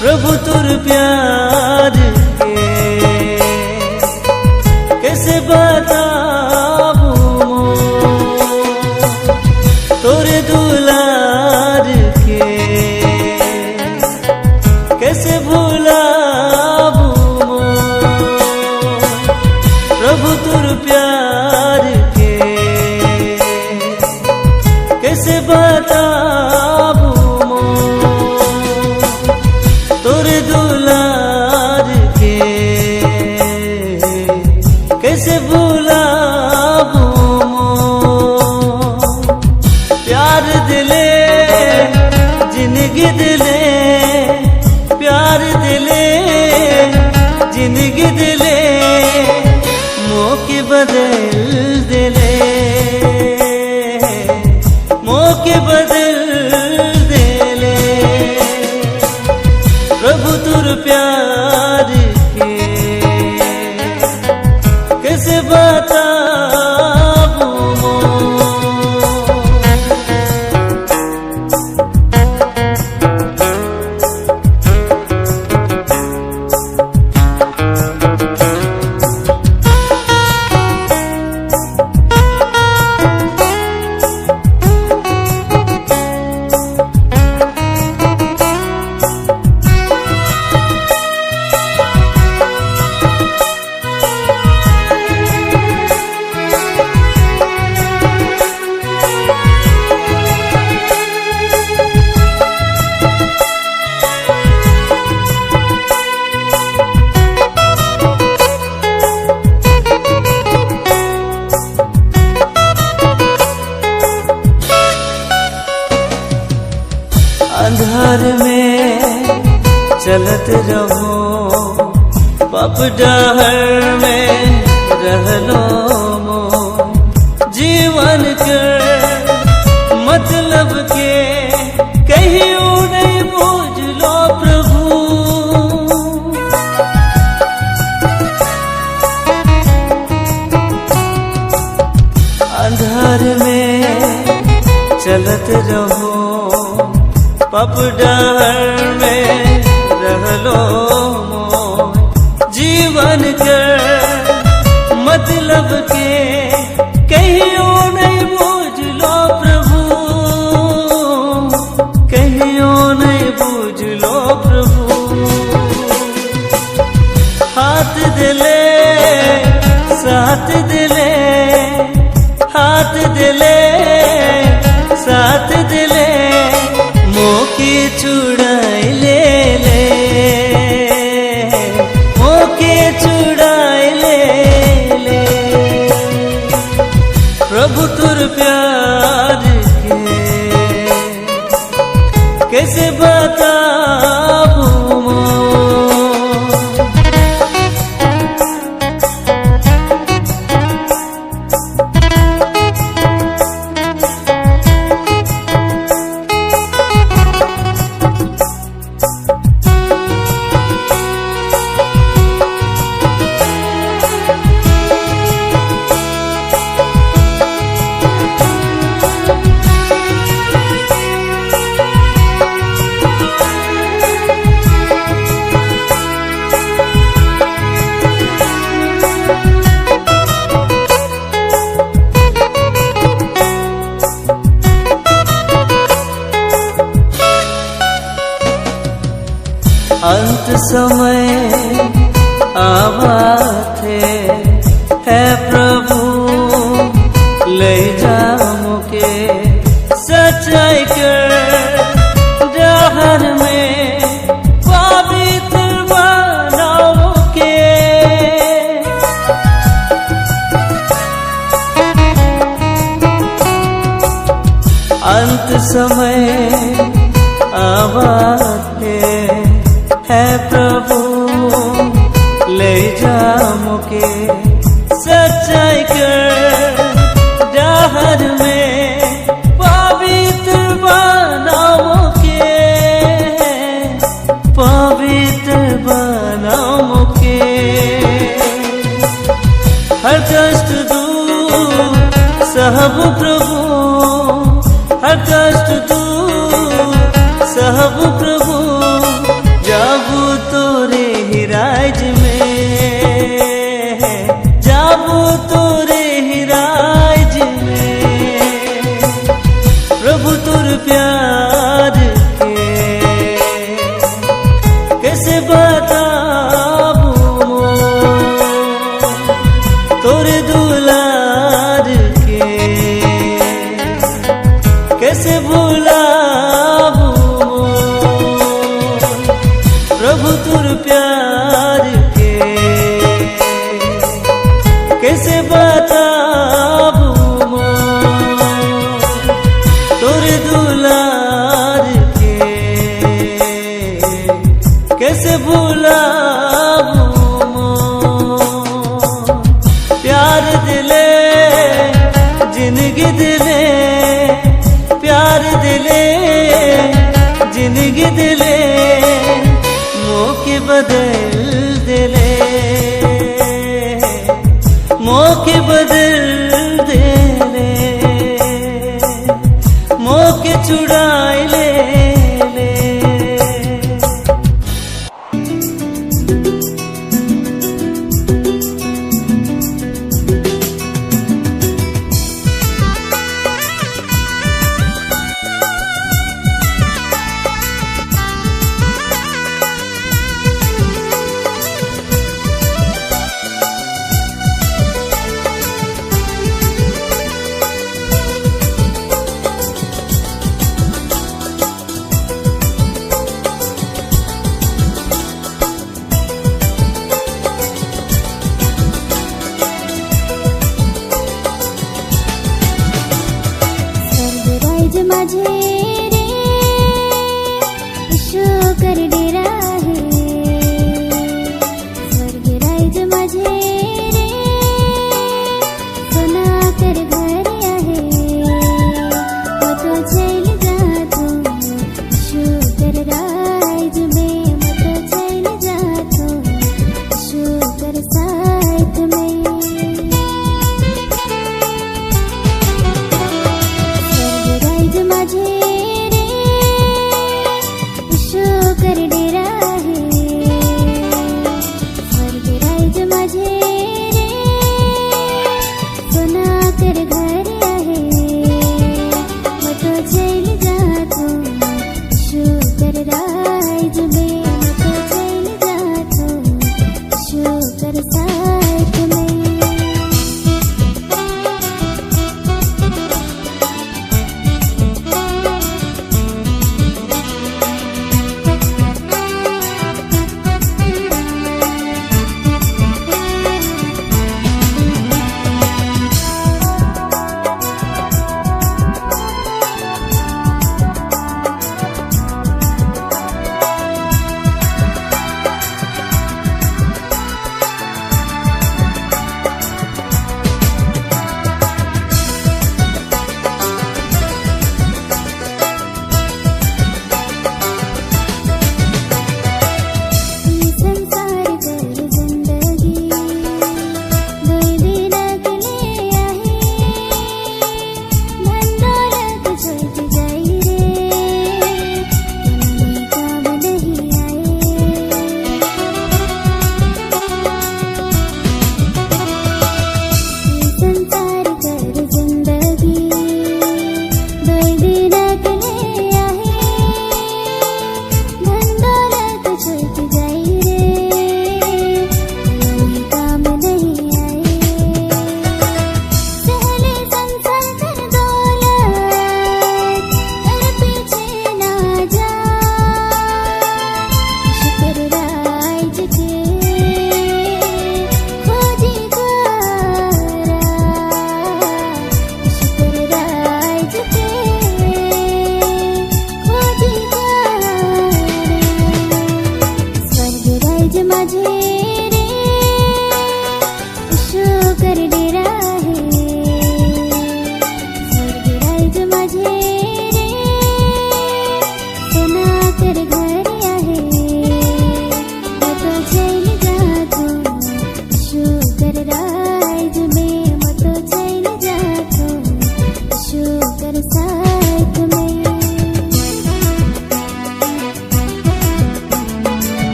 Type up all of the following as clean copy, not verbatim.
प्रभु तुर प्यार के कैसे बताबू तोरे दुलार के कैसे भुलाबू प्रभु तुर प्यार के कैसे बताबू तोरे दुलार के कैसे भुलाबू प्यार दिले जिंदगी दिले प्यार दिले जिंदगी दिले मौके बदल दिले मौके बदल दिले प्रभु तुर प्यार के कैसे बताबू अंधार में चलत रहो पाप डहर में रहलो मो जीवन के मतलब के कहियो नहीं बुझलो प्रभु अंधार में चलत रहो पाप डहर में रहलो जीवन के मतलब के कहियो नहीं बुझलो प्रभु कहियो नहीं बुझलो प्रभु हाथ दिले साथ दिले हाथ दिले साथ दिले मौके छुड़ाई ले मौके छुड़ाई ले प्रभु तुर प्यार के कैसे बताबू अंत समय आवा थे है प्रभु ले जा मुके सच्चाई कर डहर में पवित्र बनाओ के अंत समय आवा थे है प्रभु ले जा मुके सच्चाई कर डहर में पवित्र बनाओ के पवित्र बनाओ के कष्ट दूर सहब प्रभु, हर कष्ट दूर सहब प्रभु, जाबू तोरे ही राज में, जाबू तोरे ही राज में, प्रभु तोर प्यार के कैसे बताबू, तोरे दुलार के कैसे भुलाबू, प्रभु तोर प्यार के कैसे बताबू, तोरे दुलार के कैसे भुलाबू। प्यार दिले जिंदगी दिले, प्यार दिले जिंदगी दिले, मौके बदल दिले, मौके बदल दिले, मौके छुड़ाए ले। माझे रे ईशो कर डेरा है, स्वर्ग राज माझे रे सोना कर घर आहे, मैं तो चल जातो ईशो कर राज में, मैं तो चल जातो ईशो कर साथ में, माझे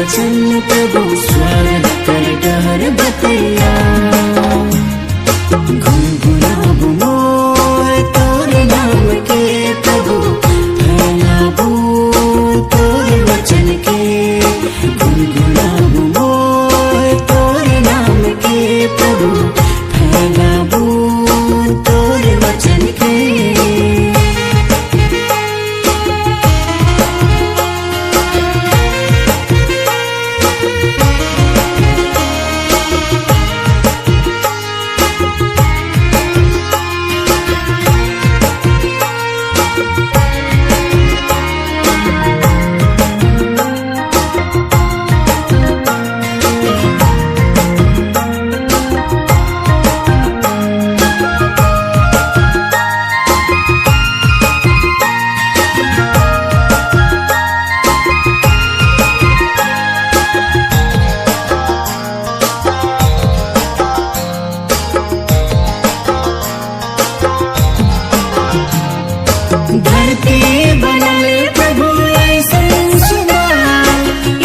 वचन प्रभु स्वर्ग कर डहर बतैया गुनगुनाबू मोर तोर नाम के प्रभु फैलाबू तोर वचन के गुनगुनाबू मोर तोर नाम के प्रभु फैलाबू तोर वचन के धरती बनले प्रभु ऐसन सुना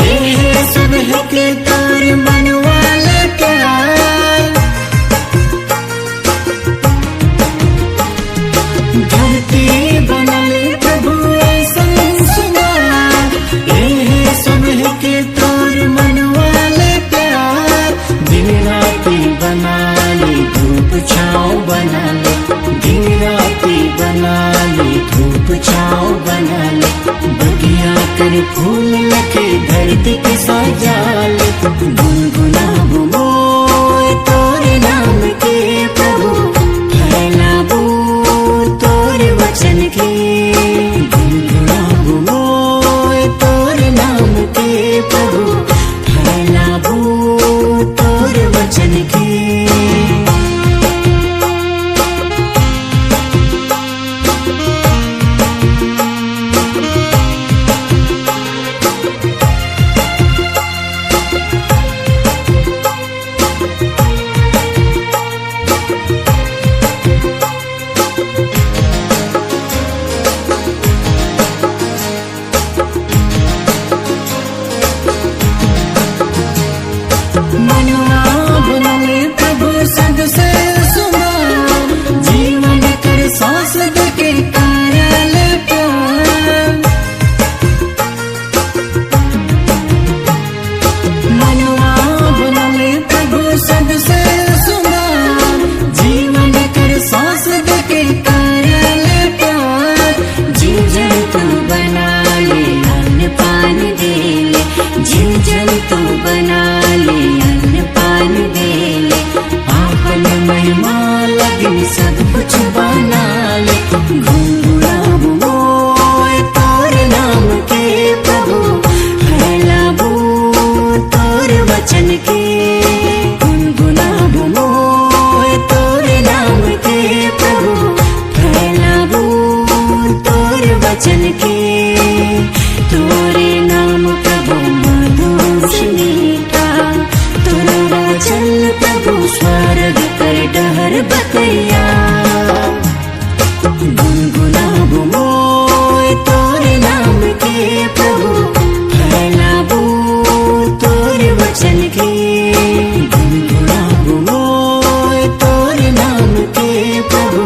ये सुबह के तोर मनवाले प्यार धरती बनले प्रभु ऐसन सुना ये सुबह के तोर मनवाले प्यार दिन राती बना ले धूप छाँव बना ले दिन राती बना ले धूप छाँव बना ले बगिया कर फूल लगे धरती के सजा ले गुनगुनाबू मोर तोर नाम के प्रभु फैलाबू तोर वचन के गुनगुनाबू मोर तोर नाम के प्रभु फैलाबू तोर वचन के मनवा बनले प्रभु सबसे सुंदर जीवन कर सांस देके करल प्यार मनवा बनले प्रभु सबसे सुंदर जीवन कर सांस देके करल प्यार जीव जंतु बना ले अन्न पान दे ले जीव जंतु बना ले अन्न पान दे ले आपन महिमा लगी सब कुछ बना ले गुनगुनाबू मोर तोर नाम के प्रभु फैलाबू तोर वचन के गुनगुनाबू मोर तोर नाम के प्रभु फैलाबू तोर वचन के तोरे नाम प्रभु मधुर मीठा तोर वचन प्रभु स्वर्ग कर डहर बतैया गुनगुनाबू मोर तोर नाम के प्रभु फैलाबू तोर वचन के गुनगुनाबू मोर तोर नाम के प्रभु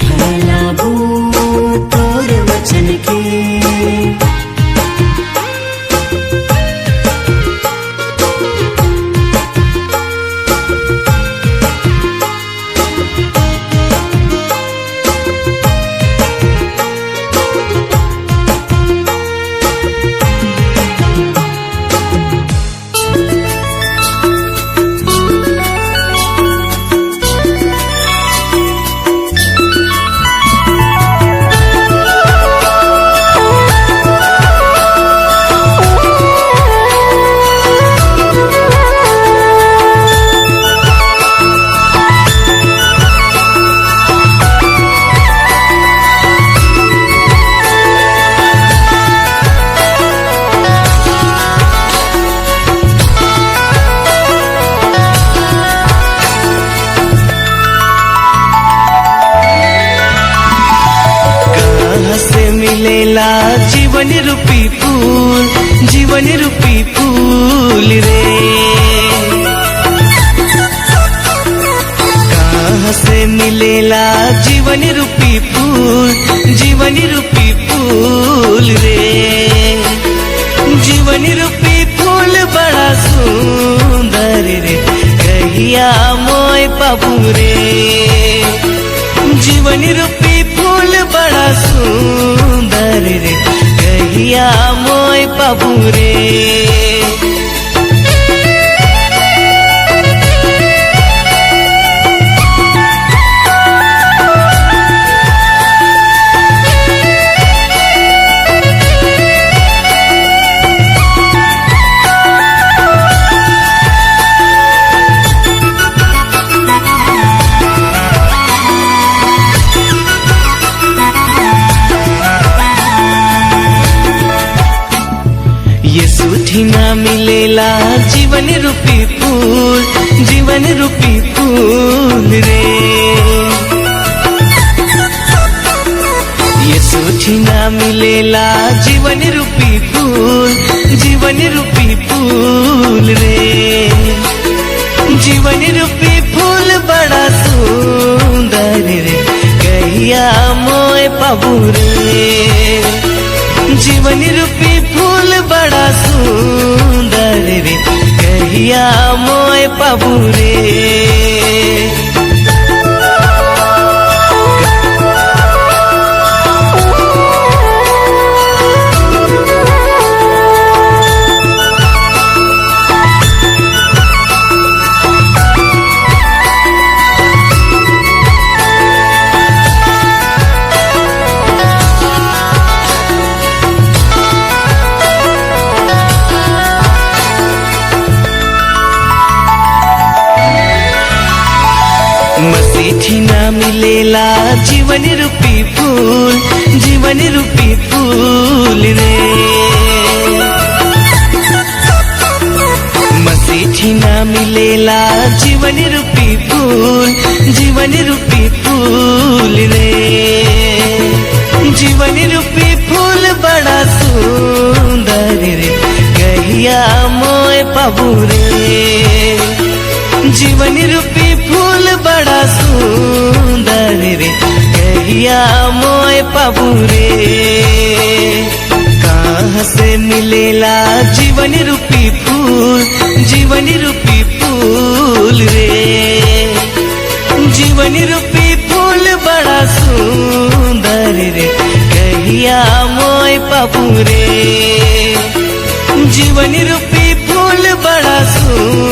फैलाबू तोर वचन के मिलेला जीवन रूपी फूल जीवन रूपी फूल, जीवन रूपी फूल रे। जीवन रूपी फूल बड़ा सुंदर रे, कहिया मोय पाबू रे। जीवन रूपी फूल बड़ा सुंदर रे, कहिया मोय पाबू रे। ये सूठी ना मिलेला जीवन रूपी फूल, जीवन रूपी फूल रे। ये सूठी ना मिलेला जीवन रूपी फूल, जीवन रूपी फूल रे। जीवन रूपी फूल बड़ा सुंदर रे, कहिया मोय पाबू रे। जीवन रूपी फूल बड़ा सुंदर रे, कहिया मोय पाबू रे। मसीठी ना मिलेला जीवन रूपी फूल, जीवन रूपी फूल रे। मसीठी ना मिलेला जीवन रूपी फूल, जीवन रूपी फूल रे। जीवन रूपी फूल बड़ा सुंदर रे, कहिया मोय पाबू रे। जीवन रूपी फूल बड़ा सुंदर रे, कहिया मोय पाबू रे। कहाँ से मिलेला जीवन रूपी फूल, जीवन रूपी फूल रे। जीवन रूपी फूल बड़ा सुंदर रे, कहिया मोय पाबू रे। जीवन रूपी फूल बड़ा सुंदर